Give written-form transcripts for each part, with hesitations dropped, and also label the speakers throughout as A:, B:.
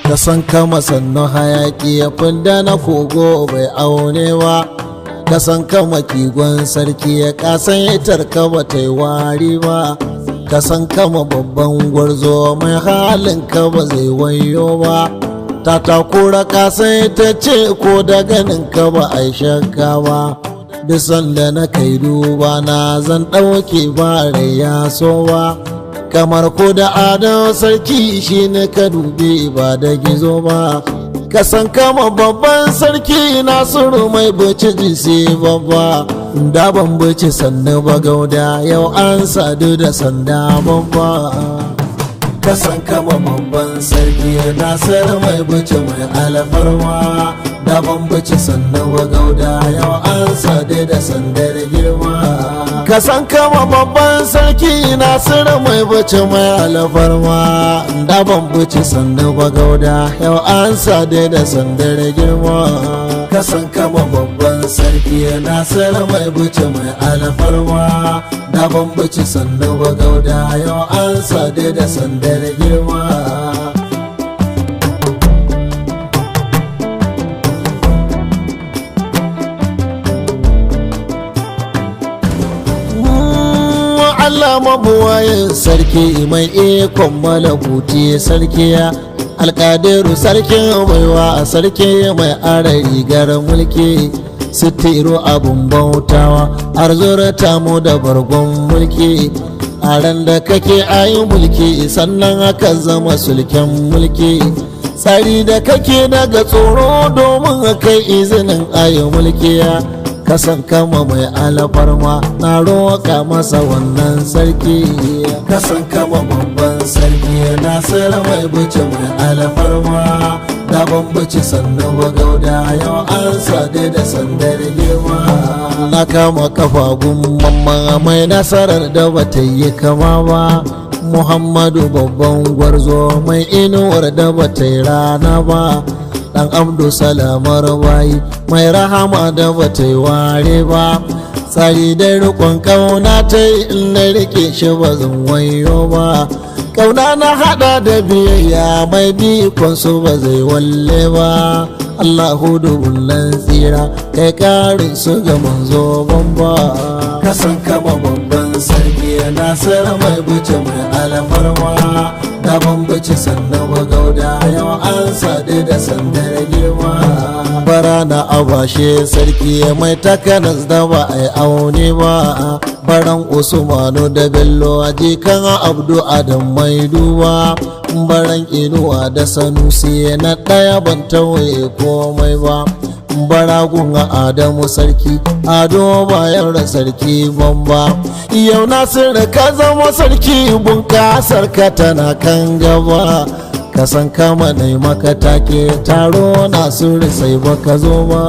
A: ka san kama sannu hayaki ya fidda na kogo bai aunewa ka san kama kigon sarki ya kasan itar ka ba ta yi wari ba ka san kama babban gwarzo mai halin ka ba zai wayo ba ta takura kasan ita ce ko da ganin ka ba a shakka ba duk sanda na kai duba na zan ɗauke ba rai ya so ba kamar ko da adon sarki shi ne ka dubi ba da gizo ba ka san kama babban sarki nasiru mai bace jisi babba da ban bace sannu ba gauda yau an sadu da sanda babba ka san kama babban sarki nasiru mai bace mai alfarma da ban bace sannu ba gauda yau an sadu da sandar girma ka san kama babban sarki nasiru mai bace mai alfarma da ban bace sannu ba gauda yau an sade da sandar girma ka san kama babban sarki nasiru mai bace mai alfarma da ban bace sannu ba gauda yau an sade da sandar girma Allah mabuwayin sarki mai ikon malakuti sarki alƙadiru sarkin baiwa sarki mai ara rigar mulki sitiro abun bautawa arzurta mu da bargon mulki a ran da kake ayi mulki sannan aka zama sulken mulki tsari da kake daga tsoro domin kai izinin ayi mulki kasan kama mai alfarma na roƙa masa wannan sarki kasan kama babban sarki nasiru mai bace mai alfarma da ban bace sannan ba gauda yau an sade da sandar girma na kama kafa gumman mai nasarar da bata yi kama ba muhammadu babban gwarzo mai inuwar da bata yi rana ba dan abdu salamar bayi mai rahama da bata yi ware ba tsari da rikon kauna ta yi in na rike shi ba zan wayo ba kauna na hada da biyayya mai bikon su ba zai walle ba allahu dubullan tsira kai karin su ga manzo bamba kasan kama babban sarki nasiru mai bace mai alfarma da ban bace sannan ba gauda yau an sade da sandar girma bara na abashe sarki mai takanas da ba a yi aune ba baran usmanu da bello a jikan abdu adam mai duba baran inuwa da sanusi na ɗaya ban tawaye komai ba baragun adamu sarki ado bayan da sarki bamba yau nasiru ka zama sarki bunkasar ka tana kan gaba ka san kama nai maka take taro nasiru sai baka zo ba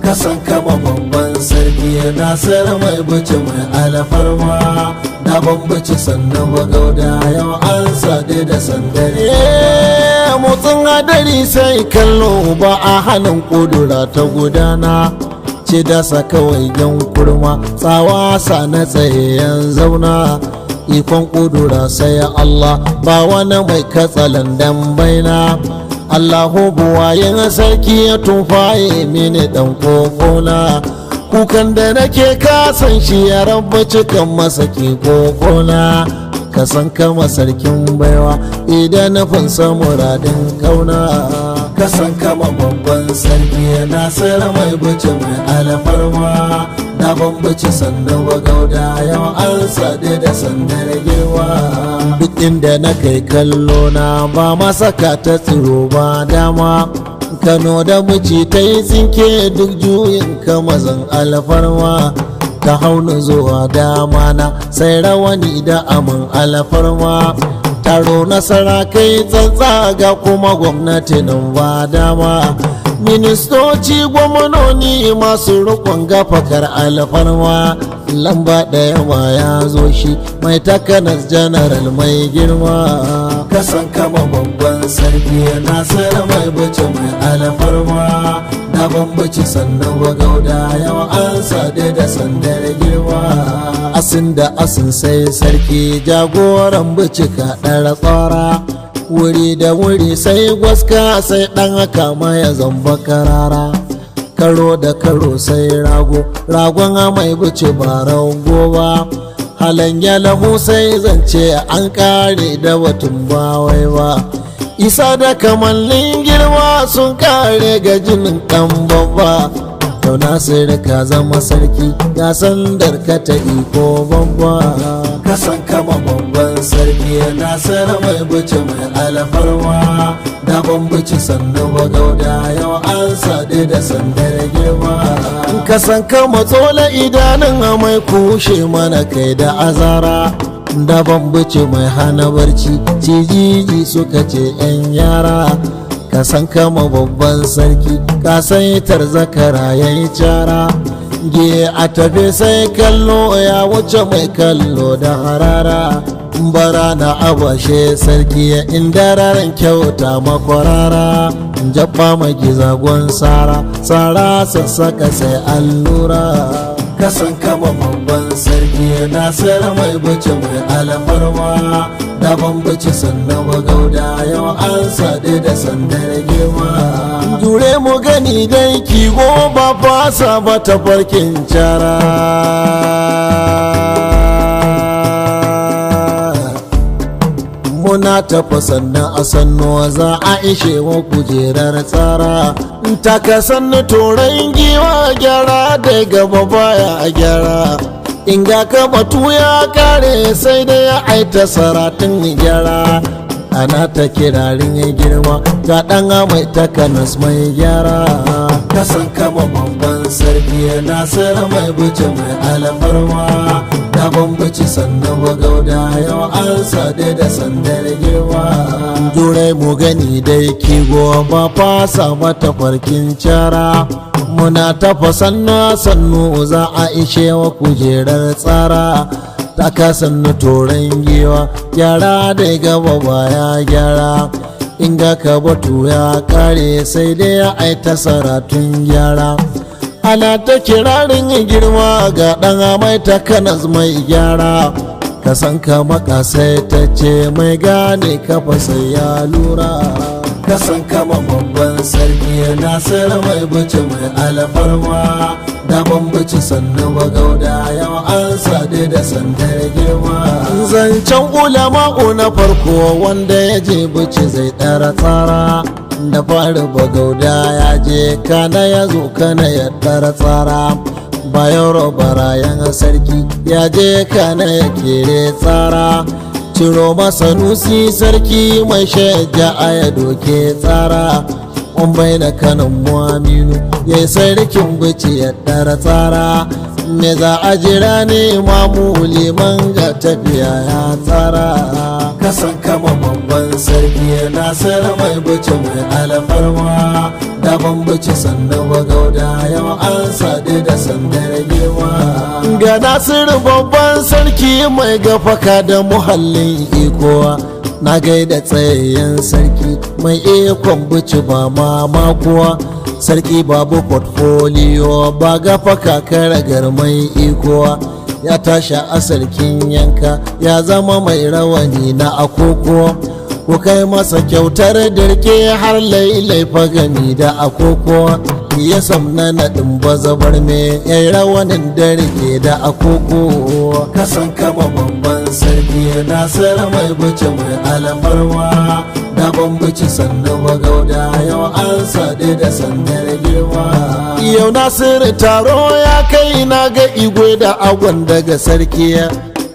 A: ka san kama babban sarki nasiru mai bace mai alfarma da ban bace sannan ba gauda yau an sade da sandar motsin hadari sai kallo ba a hannun kudura ta gudana ce dasa kawai yan kurma tsawa sa na tsayayyen zauna ikon kudura sai Allah ba wani mai katsalandan baina Allahu buwayen sarki ya tufaye mini dan kokona kukan da nake kasan shi ya rabba cikan masa ke kokona ka san kama sarkin baiwa idan nufin muradin kauna ka san kama babban sarki nasiru mai bace mai alfarma da ban bace sannan ba gauda yau an sade da sandar girma duk inda na kai kallo na ba masaka ta tsiro ba dama kano da miji ta yi tsinke duk juyin kamazan alfarma ta hauna zuwa dama na sai rawani da amin alfarma taro nasara kai tsantsa ga kuma gwamnati nan ba dama ministoci gwamnoni masu rikon gafakar alfarma lamba ɗaya ma ya zo shi mai takanas janaral mai girma kasan kama babban sarki nasiru mai bace mai alfarma da ban bace sannan ba gauda yau an sade da sandar girma asin da asin sai sarki jagoran bace ka ɗara tsara wuri da wuri sai gwaska sai ɗan haka ma ya zamba karara karo da karo sai ragon mai buci ba rago ba halan ya lahu sai zance an kare da batun bawai ba isa da kamallin girma sun kare ga jinin ɗan babba yau Nasiru ka zama sarki ya sandar ka ta iko babba ka san kama babban sarki Nasiru mai buci mai alfarma da bambuci sannu bagauda yau an sade da sandar girma ka san kama tsola idanun mai kushe mana kai da azara da bambuci mai hana barci cijiji suka ce 'yan yara ka san kama babban sarki ka saitar zakara ya yi cara ge a tafe sai kallo ya wuce mai kallo da harara bara na abashe sarki ya indararen kyauta makwarara jabba mai gizagon tsara sassaka sai allura kasan kama babban sarki Nasiru mai buci mai alfarma da bambuci sannan bagauda yau an sade da sandar girma jure mu gani dai kigo ba fasa ba ta farkin cara muna tafa sannan a sannu za a ishe wa kujerar tsara ta ka sannu turan giwa gyara da gaba baya a gyara in ga ka batu ya kare sai da ya aita saratin gyara ana ta kirarin ya girma ga ɗan mai takanas mai gyara kasan kama babban sarki Nasiru mai buci mai alfarma da bambuci sannan bagauda yau an sade da sandar girma jurai mu gani dai kigo ba fasa mata farkin cara muna tafa sannu za a ishe wa kujerar tsara ta kasannu toron giwa gyara da gaba baya gyara in ga ka batu ya kare sai dai ya aita saratun gyara ana ta kirarin girma ga ɗan mai takanas mai gyara ka san ka makasai ta ce mai gane kafa sai ya lura ka san kama babban sarki Nasiru mai buci mai alfarma da bambuci sannan bagauda yau an sade da sandar girma zancen ulama'u na farko wanda ya je buci zai ɗara tsara da fari bagauda ya je kana ya zo kana ya ɗara tsara bayan robarayen sarki ya je kana ya kere tsara ciro masa nusi sarki mai shajja ya doke tsara bai na kanan mu'aminu ya yi sarkin bici ya ɗara tsara me za a jira ne mamu liman ga tafiya ya tsara kasan kama babban sarki Nasiru mai bici mai alfarma da bambuci sannan bagauda yau an sade da sandar girma ga Nasiru babban sarki mai gafaka da muhallin ikowa na gaida tsayayyen sarki mai ikon bici ba ma kuwa sarki babu portfolio ba gafaka karagar mai ikowa ya tashi a sarkin yanka ya zama mai rawani na akoko ku kai masa kyautar dirke har lailai fagami da akoko ya samna naɗin bazabar me ya rawanin dirke da akoko kasan kama babban sarki Nasiru mai buci mai alfarma da bambuci sannan bagauda yau an sade da sandar girma yau Nasiru taro ya kai na ga igwe da agon daga sarki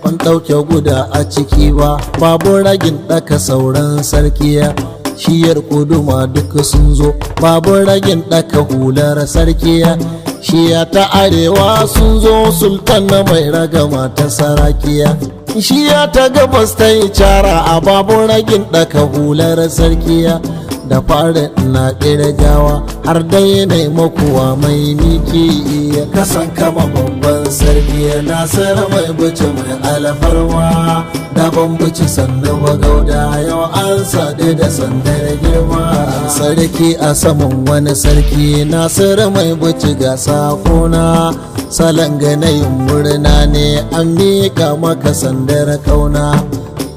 A: ban ɗauke guda a ciki ba babu ragin ɗaka sauran sarkiya shiyar kuduma duka sun zo babu ragin ɗaka hular sarkiya shiya ta arewa sun zo sultan na mai ragama ta sarakiya shiya ta gabas ta yi cara a babu ragin ɗaka hular sarkiya da fara na gawa har dai na makuwa mai miki kasan kama babban sarki Nasiru mai buci mai alfarma da bambuci sannan bagauda yau an sade da sandar girma sarki a saman wani sarki Nasiru mai buci ga sakona salon ganayin murna ne an miƙa maka sandar kauna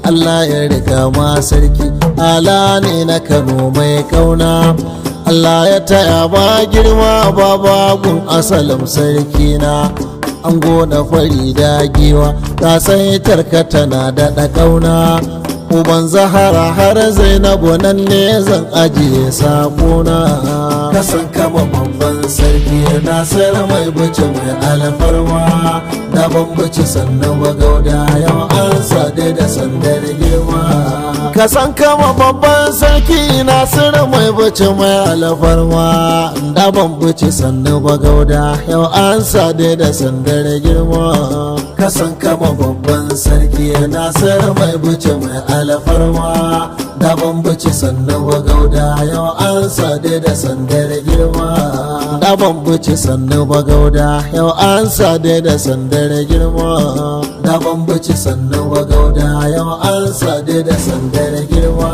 A: Allah ya rika ma sarki ala ne na Kano mai kauna Allah ya taya ma girma babagun asalin sarki na an gona fari da giwa ka sai tarka tana da kauna uban Zahara har Zainabu nan ne zan ajiye sakona kasan kama babban sarki Nasir mai buci mai alfarma da bambaci sannan bagauda yau an sade da sandar girma kasan kama babban sarki Nasir mai buci mai alfarma da bambaci sannan bagauda yau an sade da sandar girma kasan kama babban sarki Nasir mai buci mai alfarma da bambaci sannan bagauda yau an sade da sandar girma da bambaci sannan bagauda yau an sade da sandar girma da bambaci sannan bagauda yau an sade da sandar girma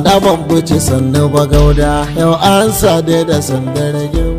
A: da bambaci sannan bagauda yau an sade da sandar girma